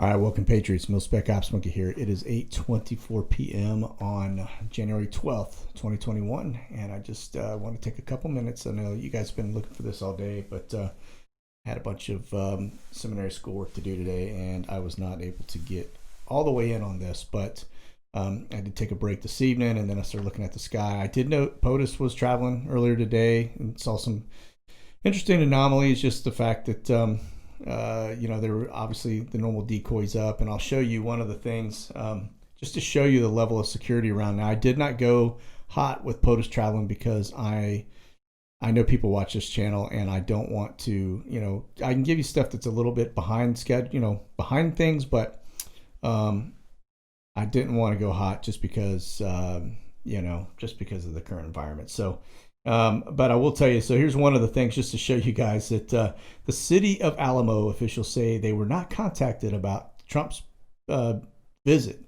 All right, welcome Patriots. Mil-Spec Ops Monkey here. It is 8:24 p.m. on January 12th, 2021, and I just want to take a couple minutes. I know you guys have been looking for this all day, but had a bunch of seminary schoolwork to do today, and I was not able to get all the way in on this, but I did take a break this evening, and then I started looking at the sky. I did note POTUS was traveling earlier today and saw some interesting anomalies, just the fact that there were obviously the normal decoys up, and I'll show you one of the things just to show you the level of security around. Now, I did not go hot with POTUS traveling because I know people watch this channel, and I don't want to, I can give you stuff that's a little bit behind schedule, behind things, but I didn't want to go hot just because, just because of the current environment. So, but I will tell you, so here's one of the things just to show you guys that the city of Alamo officials say they were not contacted about Trump's visit.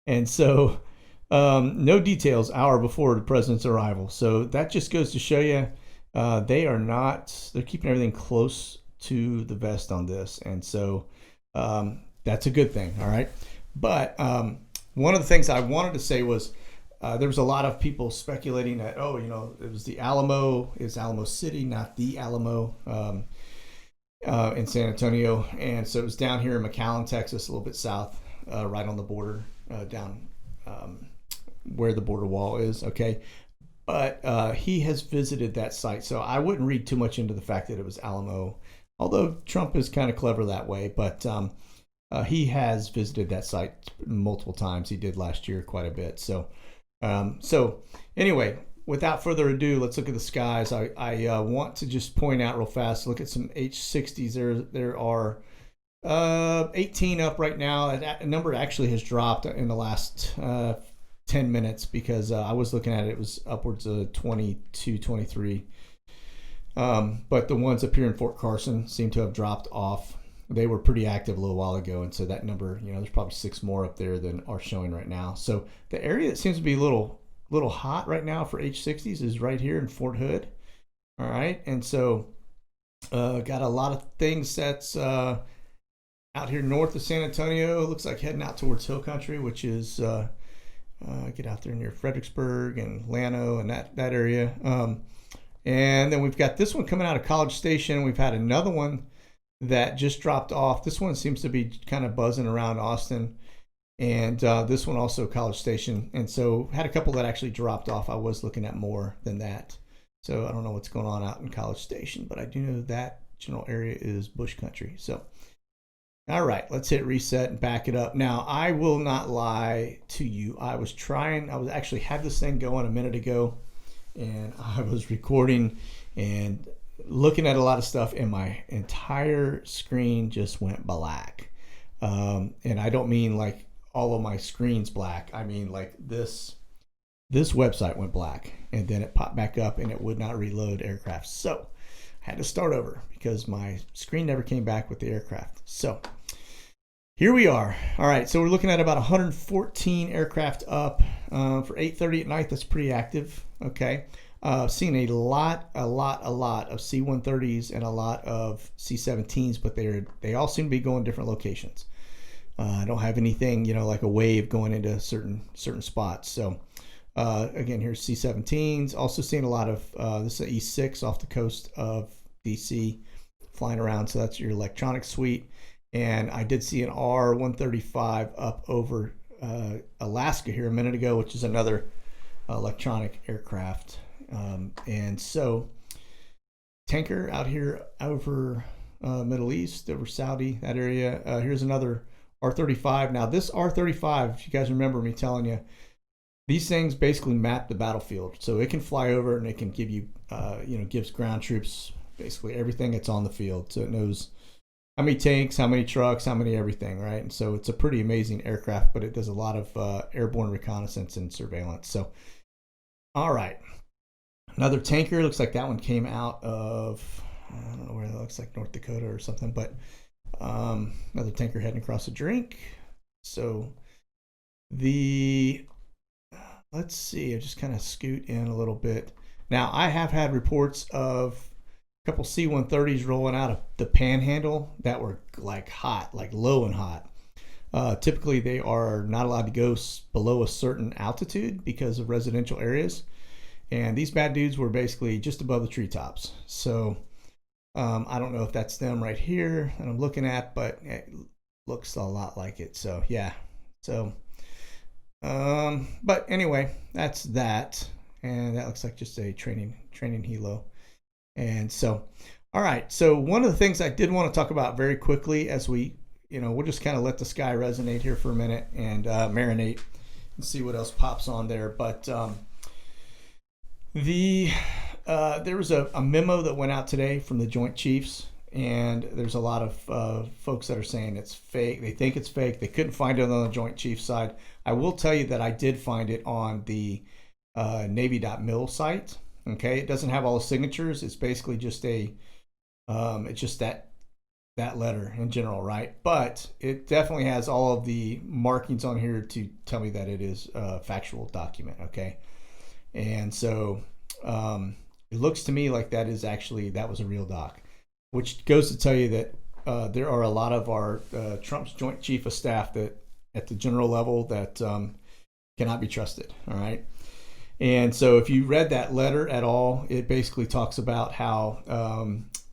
And so no details hour before the president's arrival. So that just goes to show you they're keeping everything close to the vest on this. And so that's a good thing. All right. But one of the things I wanted to say was, there was a lot of people speculating that, it was the Alamo, it's Alamo City, not the Alamo in San Antonio. And so it was down here in McAllen, Texas, a little bit south, right on the border, down where the border wall is. Okay. But he has visited that site. So I wouldn't read too much into the fact that it was Alamo, although Trump is kind of clever that way. But he has visited that site multiple times. He did last year quite a bit. So anyway, without further ado, let's look at the skies. I want to just point out real fast, look at some H60s. There are 18 up right now. That number actually has dropped in the last 10 minutes because I was looking at it. It was upwards of 22, 23. But the ones up here in Fort Carson seem to have dropped off. They were pretty active a little while ago, and so that number, there's probably 6 more up there than are showing right now. So the area that seems to be a little hot right now for H60s is right here in Fort Hood. All right, and so got a lot of things that's out here north of San Antonio. It looks like heading out towards Hill Country, which is get out there near Fredericksburg and Llano and that area. And then we've got this one coming out of College Station. We've had another one that just dropped off. This one seems to be kind of buzzing around Austin, and this one also College Station. And so had a couple that actually dropped off. I was looking at more than that, so I don't know what's going on out in College Station, but I do know that general area is bush country. So all right, let's hit reset and back it up. Now, I will not lie to you. I actually had this thing going a minute ago, and I was recording and looking at a lot of stuff, and my entire screen just went black. And I don't mean like all of my screen's black. I mean like this website went black, and then it popped back up and it would not reload aircraft. So I had to start over because my screen never came back with the aircraft. So here we are. All right, so we're looking at about 114 aircraft up for 8:30 at night. That's pretty active. Okay. Seen a lot of C-130s and a lot of C-17s, but they all seem to be going different locations. I don't have anything, like a wave going into certain spots. So again, here's C-17s. Also seeing a lot of this is an E6 off the coast of DC flying around. So that's your electronic suite. And I did see an R-135 up over Alaska here a minute ago, which is another electronic aircraft. And so tanker out here over Middle East, over Saudi, that area. Here's another R-35. Now this R-35, if you guys remember me telling you, these things basically map the battlefield. So it can fly over and it can give you, gives ground troops basically everything that's on the field. So it knows how many tanks, how many trucks, how many everything, right? And so it's a pretty amazing aircraft, but it does a lot of airborne reconnaissance and surveillance. So, all right. Another tanker, looks like that one came out of, I don't know where that looks like, North Dakota or something, but another tanker heading across the drink. So let's see, I just kind of scoot in a little bit. Now, I have had reports of a couple C-130s rolling out of the Panhandle that were like hot, like low and hot. Typically, they are not allowed to go below a certain altitude because of residential areas. And these bad dudes were basically just above the treetops. So I don't know if that's them right here that I'm looking at, but it looks a lot like it. So yeah. So, but anyway, that's that. And that looks like just a training helo. And so, all right. So one of the things I did want to talk about very quickly as we'll just kind of let the sky resonate here for a minute and marinate and see what else pops on there. But there was a memo that went out today from the Joint Chiefs, and there's a lot of folks that are saying it's fake. They think it's fake. They couldn't find it on the Joint Chiefs side. I will tell you that I did find it on the Navy.mil site. Okay, it doesn't have all the signatures. It's basically just it's just that letter in general, right? But it definitely has all of the markings on here to tell me that it is a factual document. Okay, and so it looks to me like that was a real doc, which goes to tell you that there are a lot of our Trump's Joint Chief of Staff that at the general level that cannot be trusted. All right. And so if you read that letter at all, it basically talks about how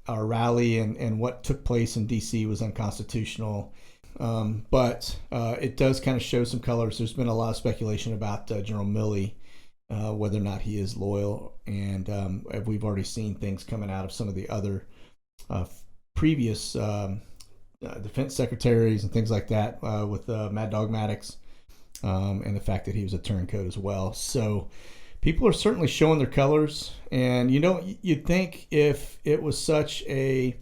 our rally and what took place in D.C. was unconstitutional. But it does kind of show some colors. There's been a lot of speculation about General Milley, whether or not he is loyal. And we've already seen things coming out of some of the other previous defense secretaries and things like that with Mad Dog Maddox and the fact that he was a turncoat as well. So people are certainly showing their colors. And you'd think if it was such a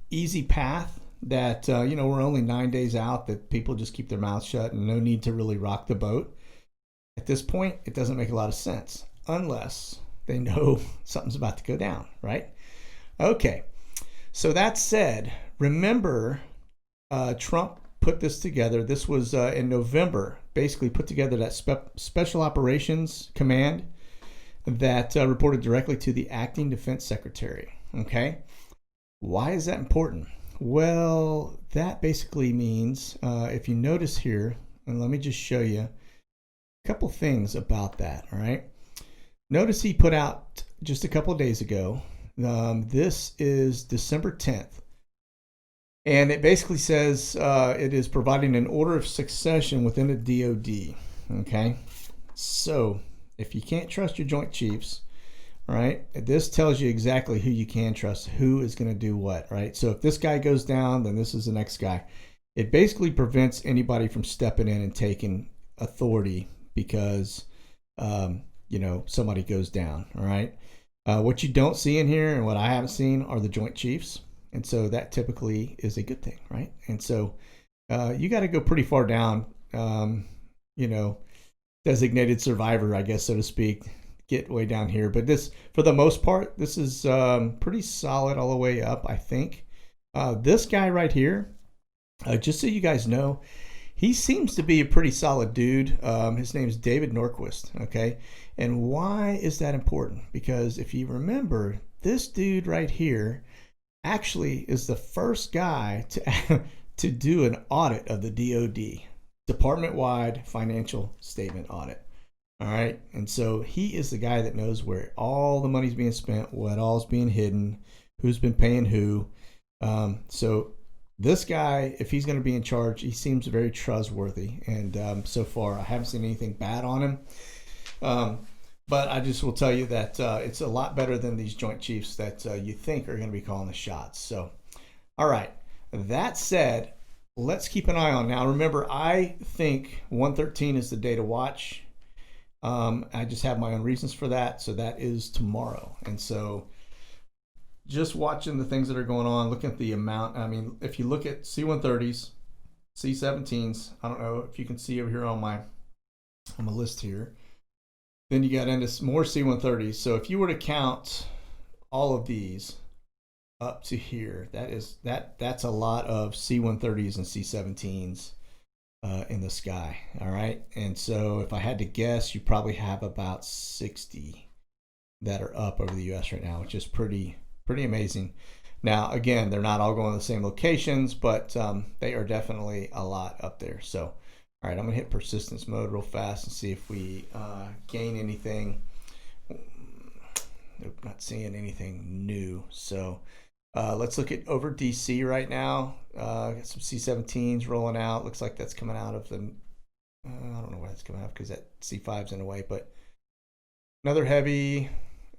easy path that we're only 9 days out, that people just keep their mouths shut and no need to really rock the boat. At this point, it doesn't make a lot of sense unless they know something's about to go down, right? Okay, so that said, remember Trump put this together. This was in November, basically put together that Special Operations Command that reported directly to the acting defense secretary. Okay, why is that important? Well, that basically means, if you notice here, and let me just show you a couple things about that, all right? Notice he put out just a couple of days ago, this is December 10th, and it basically says it is providing an order of succession within the DOD, okay? So if you can't trust your Joint Chiefs, right, this tells you exactly who you can trust, who is going to do what, right? So if this guy goes down, then this is the next guy. It basically prevents anybody from stepping in and taking authority because, somebody goes down, all right? What you don't see in here and what I haven't seen are the Joint Chiefs. And so that typically is a good thing, right? And so you got to go pretty far down, designated survivor, I guess, so to speak, get way down here. But this, for the most part, this is pretty solid all the way up, I think. This guy right here, just so you guys know, he seems to be a pretty solid dude. His name is David Norquist, okay? And why is that important? Because if you remember, this dude right here actually is the first guy to do an audit of the DOD, department-wide financial statement audit. All right, and so he is the guy that knows where all the money's being spent, what all's being hidden, who's been paying who. So this guy, if he's going to be in charge, he seems very trustworthy. And so far, I haven't seen anything bad on him. But I just will tell you that it's a lot better than these Joint Chiefs that you think are going to be calling the shots. So, all right. That said, let's keep an eye on. Now, remember, I think 113 is the day to watch. I just have my own reasons for that. So that is tomorrow. And so just watching the things that are going on, looking at the amount. I mean, if you look at C-130s, C-17s, I don't know if you can see over here on my list here. Then you got into more C-130s. So if you were to count all of these up to here, that's a lot of C-130s and C-17s in the sky. All right. And so if I had to guess, you probably have about 60 that are up over the U.S. right now, which is pretty amazing. Now, again, they're not all going to the same locations, but they are definitely a lot up there. So, all right, I'm gonna hit persistence mode real fast and see if we gain anything. Nope, not seeing anything new. So let's look at over DC right now. Got some C17s rolling out. Looks like that's coming out of the, I don't know why that's coming out because that C5's in a way, but another heavy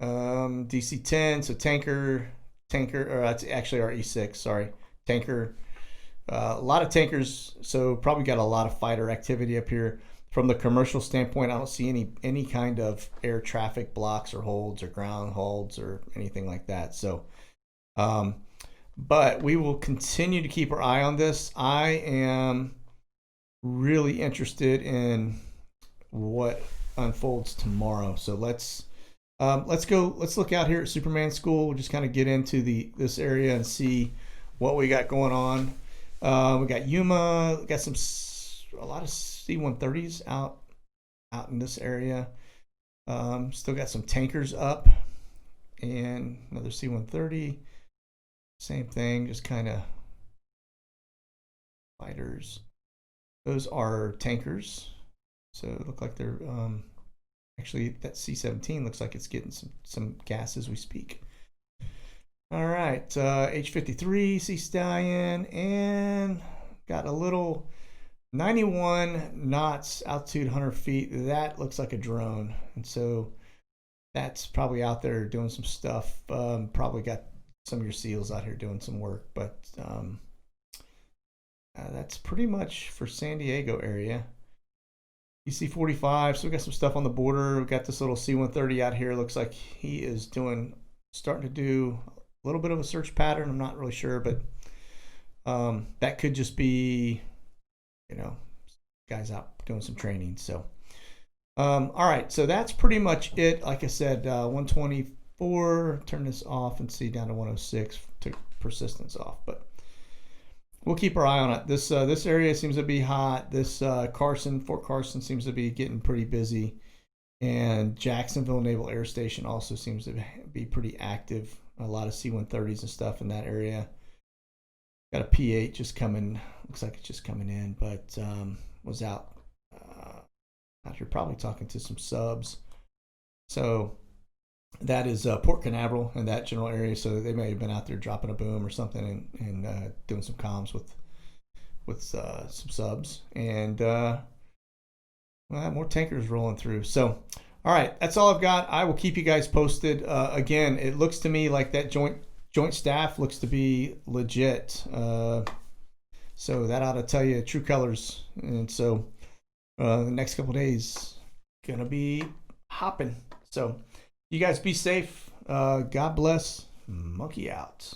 DC10. So tanker, or that's actually our E6, sorry, tanker. A lot of tankers, so probably got a lot of fighter activity up here. From the commercial standpoint, I don't see any kind of air traffic blocks or holds or ground holds or anything like that. So, but we will continue to keep our eye on this. I am really interested in what unfolds tomorrow. So let's look out here at Superman School. We'll just kind of get into this area and see what we got going on. We got Yuma, we got a lot of C-130s out in this area. Still got some tankers up and another C-130. Same thing, just kind of fighters. Those are tankers. So it look like they're actually that C-17 looks like it's getting some gas as we speak. All right, H-53 Sea Stallion, and got a little 91 knots, altitude 100 feet. That looks like a drone, and so that's probably out there doing some stuff. Probably got some of your SEALs out here doing some work, but that's pretty much for San Diego area. EC-45, so we got some stuff on the border. We got this little C-130 out here. Looks like he is starting to do a little bit of a search pattern. I'm not really sure, but that could just be, guys out doing some training. So, all right, so that's pretty much it. Like I said, 124. Turn this off and see down to 106. Took persistence off, but we'll keep our eye on it. This area seems to be hot. This Fort Carson seems to be getting pretty busy, and Jacksonville Naval Air Station also seems to be pretty active. A lot of C-130s and stuff in that area. Got a P-8 just coming. Looks like it's just coming in, but was out here probably talking to some subs. So that is Port Canaveral in that general area. So they may have been out there dropping a boom or something and doing some comms with some subs. And more tankers rolling through. So. All right, that's all I've got. I will keep you guys posted. Again, it looks to me like that joint staff looks to be legit. So that ought to tell you true colors. And so the next couple of days, gonna be hopping. So you guys be safe. God bless. Monkey out.